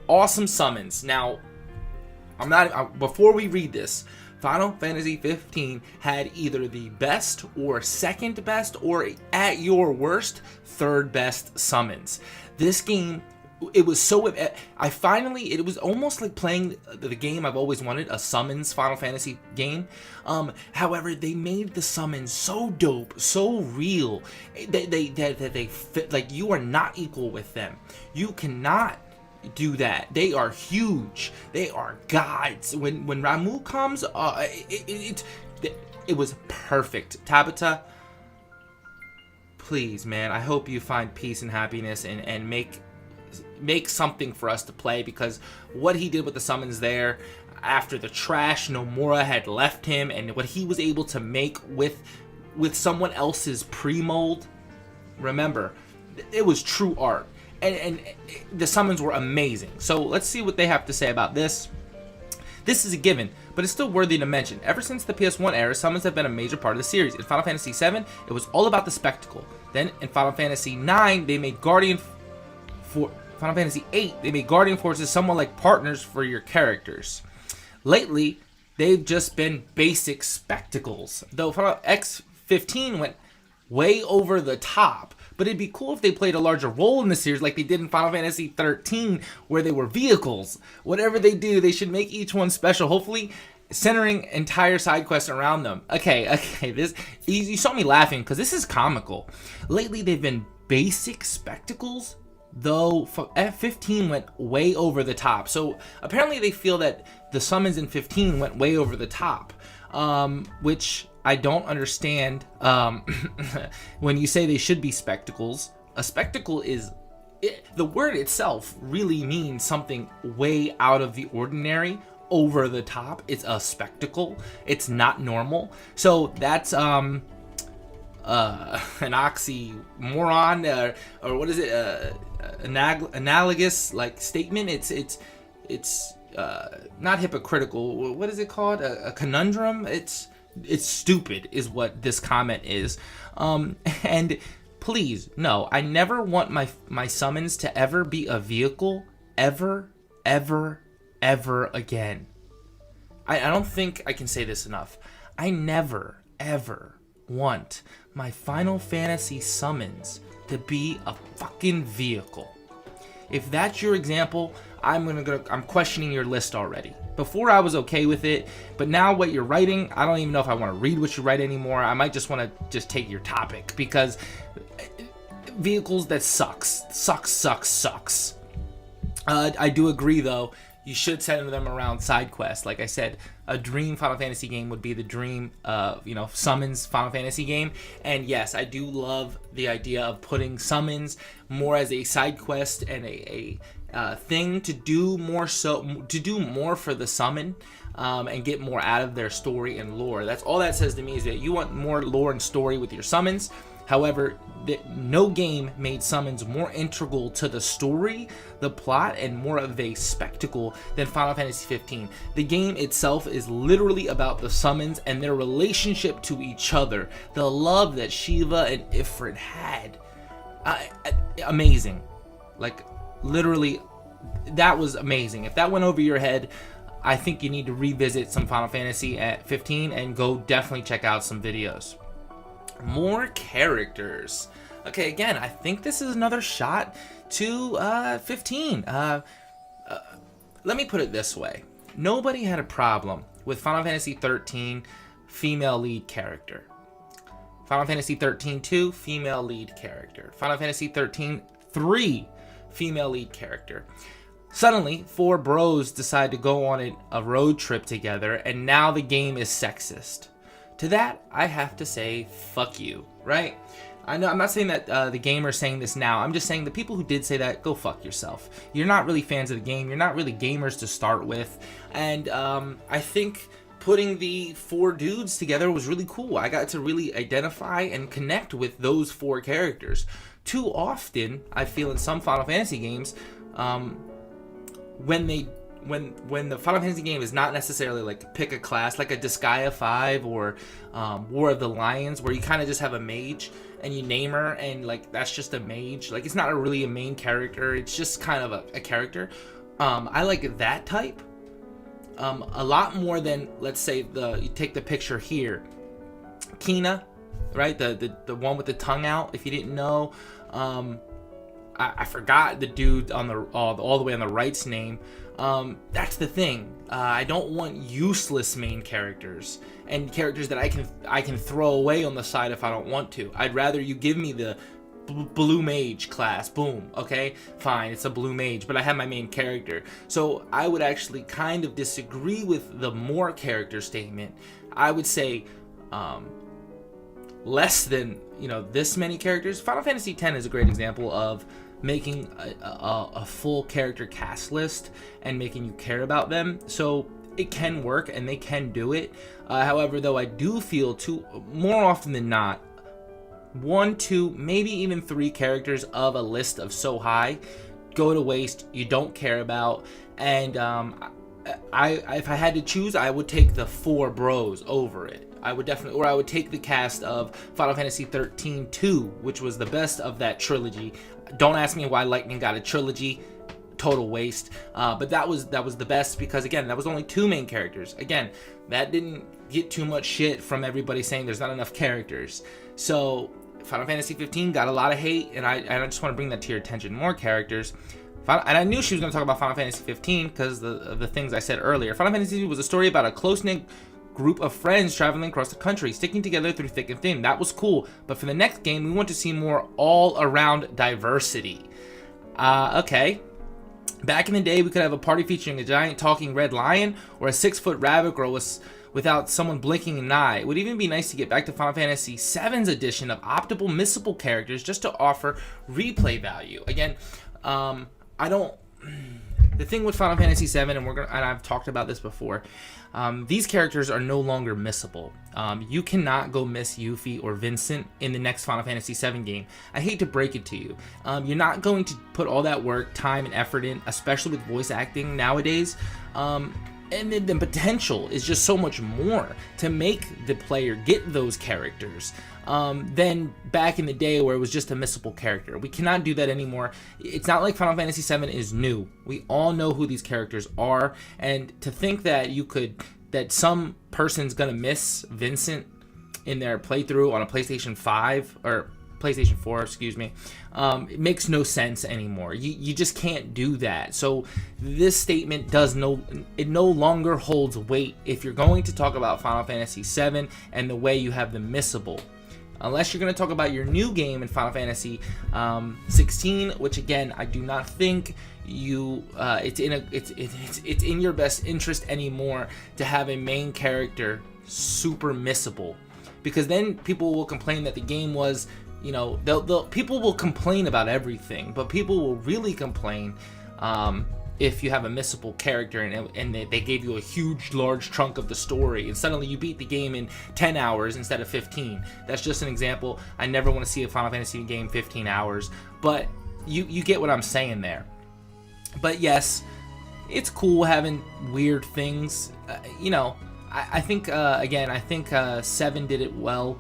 awesome summons. Now, before we read this, Final Fantasy 15 had either the best or second best, or at your worst, third best summons. This game, it was so, it was almost like playing the game I've always wanted, a summons Final Fantasy game. However, they made the summons so dope, so real, that they fit, like, you are not equal with them. You cannot do that. They are huge. They are gods. When Ramuh comes, it was perfect. Tabata, please, man, I hope you find peace and happiness and make something for us to play, because what he did with the summons there after the trash Nomura had left him, and what he was able to make with someone else's pre-mold, remember, it was true art. And the summons were amazing. So let's see what they have to say about this. This is a given, but it's still worthy to mention. Ever since the PS1 era, summons have been a major part of the series. In Final Fantasy VII, it was all about the spectacle. Then in Final Fantasy IX, they made Final Fantasy VIII, they made Guardian Forces somewhat like partners for your characters. Lately, they've just been basic spectacles. Though Final X15 went way over the top. But it'd be cool if they played a larger role in the series like they did in Final Fantasy 13, where they were vehicles. Whatever they do, they should make each one special, hopefully centering entire side quests around them. Okay, this, you saw me laughing because this is comical. Lately, they've been basic spectacles, though F15 went way over the top. So apparently they feel that the summons in 15 went way over the top, which I don't understand. When you say they should be spectacles, a spectacle is, the word itself really means something way out of the ordinary, over the top. It's a spectacle. It's not normal. So that's an oxymoron, or what is it? Analogous like statement. It's not hypocritical. What is it called? A conundrum. It's stupid is what this comment is. And please, no, I never want my summons to ever be a vehicle, ever again. I don't think I can say this enough. I never, ever want my Final Fantasy summons to be a fucking vehicle. If that's your example, I'm questioning your list already. Before I was okay with it, but now what you're writing, I don't even know if I want to read what you write anymore. I might just want to just take your topic, because vehicles, that sucks. I do agree though, you should center them around side quests. Like I said, a dream Final Fantasy game would be the dream summons Final Fantasy game. And yes, I do love the idea of putting summons more as a side quest and a thing to do more for the summon, and get more out of their story and lore. That's all that says to me, is that you want more lore and story with your summons. However, no game made summons more integral to the story, the plot, and more of a spectacle than Final Fantasy 15. The game itself is literally about the summons and their relationship to each other. The love that Shiva and Ifrit had. Amazing. Like, literally, that was amazing. If that went over your head, I think you need to revisit some Final Fantasy at 15 and go definitely check out some videos. More characters. Okay, again, I think this is another shot to 15. Let me put it this way. Nobody had a problem with Final Fantasy 13 female lead character. Final Fantasy 13 2, female lead character. Final Fantasy 13 3, female lead character. Suddenly, 4 bros decide to go on a road trip together, and now the game is sexist. To that, I have to say, fuck you, right? I know I'm not saying that the gamer's saying this now. I'm just saying the people who did say that, go fuck yourself. You're not really fans of the game. You're not really gamers to start with. And I think putting the 4 dudes together was really cool. I got to really identify and connect with those 4 characters. Too often, I feel in some Final Fantasy games, when the Final Fantasy game is not necessarily like pick a class, like a Disgaea 5 or War of the Lions, where you kind of just have a mage and you name her and like that's just a mage. Like, it's not really a main character, it's just kind of a character. I like that type a lot more than, let's say, you take the picture here, Kina, right? The one with the tongue out. If you didn't know, I forgot the dude on the all the way on the right's name. That's the thing. I don't want useless main characters and characters that I can throw away on the side if I don't want to. I'd rather you give me the blue mage class. Boom. Okay, fine, it's a blue mage, but I have my main character. So I would actually kind of disagree with the more character statement. I would say less than, this many characters. Final Fantasy X is a great example of making a full character cast list and making you care about them. So it can work and they can do it. However, though, I do feel more often than not, 1, 2, maybe even 3 characters of a list of so high go to waste. You don't care about, and if I had to choose, I would take the 4 bros over it. I would take the cast of Final Fantasy 13 2, which was the best of that trilogy. Don't ask me why Lightning got a trilogy. Total waste. But that was the best because, again, that was only 2 main characters. Again, that didn't get too much shit from everybody saying there's not enough characters. So Final Fantasy 15 got a lot of hate, and I just want to bring that to your attention. More characters. And I knew she was going to talk about Final Fantasy 15 because of the things I said earlier. Final Fantasy was a story about a close-knit group of friends traveling across the country, sticking together through thick and thin. That was cool. But for the next game, we want to see more all-around diversity. Okay. Back in the day, we could have a party featuring a giant talking red lion or a 6-foot rabbit girl without someone blinking an eye. It would even be nice to get back to Final Fantasy VII's edition of optimal missable characters just to offer replay value. Again, the thing with Final Fantasy VII, and I've talked about this before, these characters are no longer missable. You cannot go miss Yuffie or Vincent in the next Final Fantasy VII game. I hate to break it to you. You're not going to put all that work, time, and effort in, especially with voice acting nowadays. And then the potential is just so much more to make the player get those characters than back in the day where it was just a missable character. We cannot do that anymore. It's not like Final Fantasy VII is new. We all know who these characters are, and to think that that some person's gonna miss Vincent in their playthrough on a PlayStation 5 or PlayStation 4, excuse me, it makes no sense anymore. You just can't do that. So this statement no longer holds weight if you're going to talk about Final Fantasy VII and the way you have them missable. Unless you're going to talk about your new game in Final Fantasy 16, which again I do not think it's in your best interest anymore to have a main character super missable, because then people will complain that the game was, people will complain about everything, but people will really complain if you have a missable character and they gave you a huge, large chunk of the story, and suddenly you beat the game in 10 hours instead of 15. That's just an example. I never want to see a Final Fantasy game 15 hours, but you get what I'm saying there. But yes, it's cool having weird things. I think, again, 7 did it well.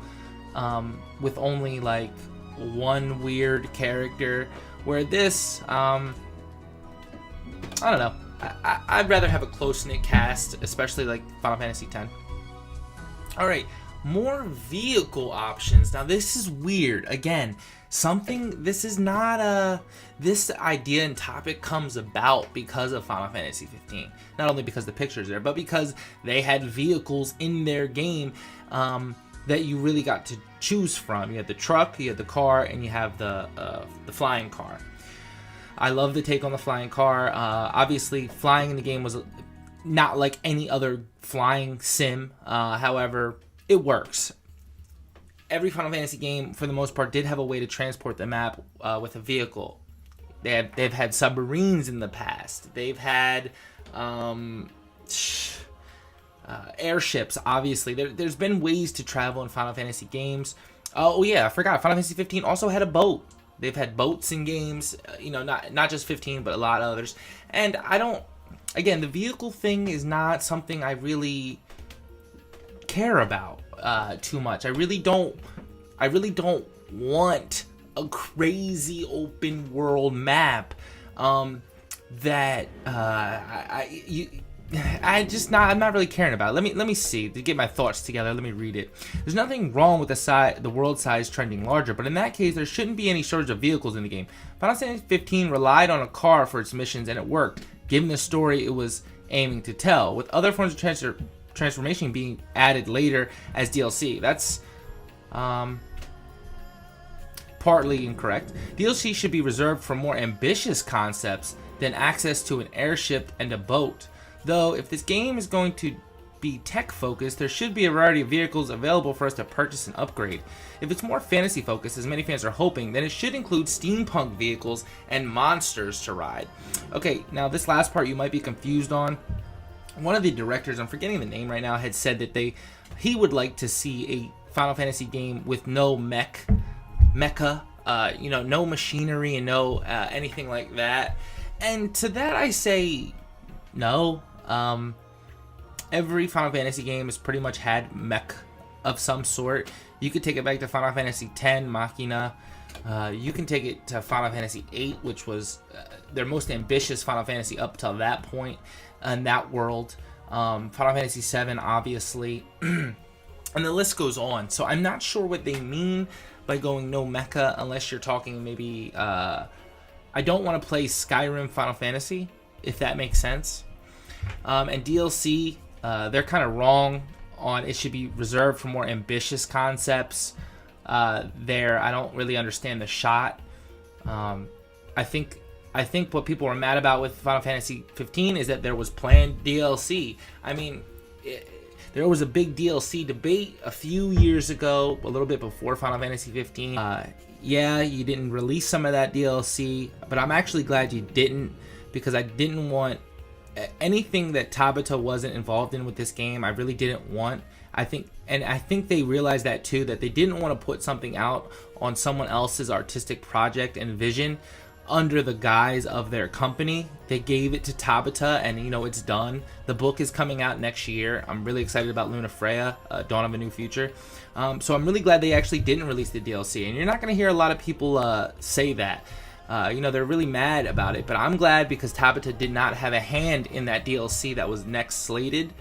With only like one weird character, where this, I don't know. I'd rather have a close-knit cast, especially like Final Fantasy X. Alright, more vehicle options. Now this is weird. Again, this idea and topic comes about because of Final Fantasy 15. Not only because the picture's there, but because they had vehicles in their game that you really got to choose from. You had the truck, you had the car, and you have the flying car. I love the take on the flying car. Obviously, flying in the game was not like any other flying sim. However, it works. Every Final Fantasy game, for the most part, did have a way to transport the map with a vehicle. They've had submarines in the past. They've had airships, obviously. There's been ways to travel in Final Fantasy games. Oh yeah, I forgot. Final Fantasy 15 also had a boat. They've had boats in games, not just 15, but a lot of others. And again, the vehicle thing is not something I really care about too much. I really don't want a crazy open world map. that I'm not really caring about it. Let me see to get my thoughts together. Let me read it. There's nothing wrong with the world size trending larger, but in that case, there shouldn't be any shortage of vehicles in the game. Final Fantasy 15 relied on a car for its missions, and it worked, given the story it was aiming to tell. With other forms of transformation being added later as DLC, that's partly incorrect. DLC should be reserved for more ambitious concepts than access to an airship and a boat. Though, if this game is going to be tech focused, there should be a variety of vehicles available for us to purchase and upgrade. If it's more fantasy focused, as many fans are hoping, then it should include steampunk vehicles and monsters to ride. Okay, now this last part you might be confused on. One of the directors, I'm forgetting the name right now, had said that he would like to see a Final Fantasy game with no mecha, no machinery and no anything like that. And to that I say no. Every Final Fantasy game has pretty much had mech of some sort. You could take it back to Final Fantasy X, Machina. You can take it to Final Fantasy VIII, which was their most ambitious Final Fantasy up till that point in that world. Final Fantasy VII, obviously. And the list goes on. So I'm not sure what they mean by going no mecha, unless you're talking maybe... I don't want to play Skyrim Final Fantasy, if that makes sense. And DLC, they're kind of wrong on it should be reserved for more ambitious concepts. I don't really understand the shot. I think what people were mad about with Final Fantasy 15 is that there was planned DLC. I mean, there was a big DLC debate a few years ago, a little bit before Final Fantasy 15. Yeah, you didn't release some of that DLC, but I'm actually glad you didn't, because I didn't want anything that Tabata wasn't involved in with this game. I really didn't want. I think they realized that too, that they didn't want to put something out on someone else's artistic project and vision under the guise of their company. They gave it to Tabata, and it's done. The book is coming out next year. I'm really excited about Luna Freya, Dawn of a New Future. So I'm really glad they actually didn't release the DLC, and you're not going to hear a lot of people say that. They're really mad about it, but I'm glad because Tabata did not have a hand in that DLC that was next slated.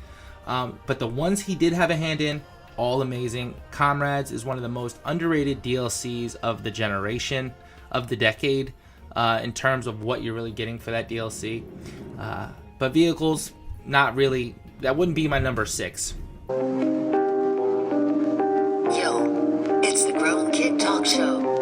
But the ones he did have a hand in, all amazing. Comrades is one of the most underrated DLCs of the generation, of the decade, in terms of what you're really getting for that DLC. But vehicles, not really. That wouldn't be my number 6. Yo, it's the Grown Kid Talk Show.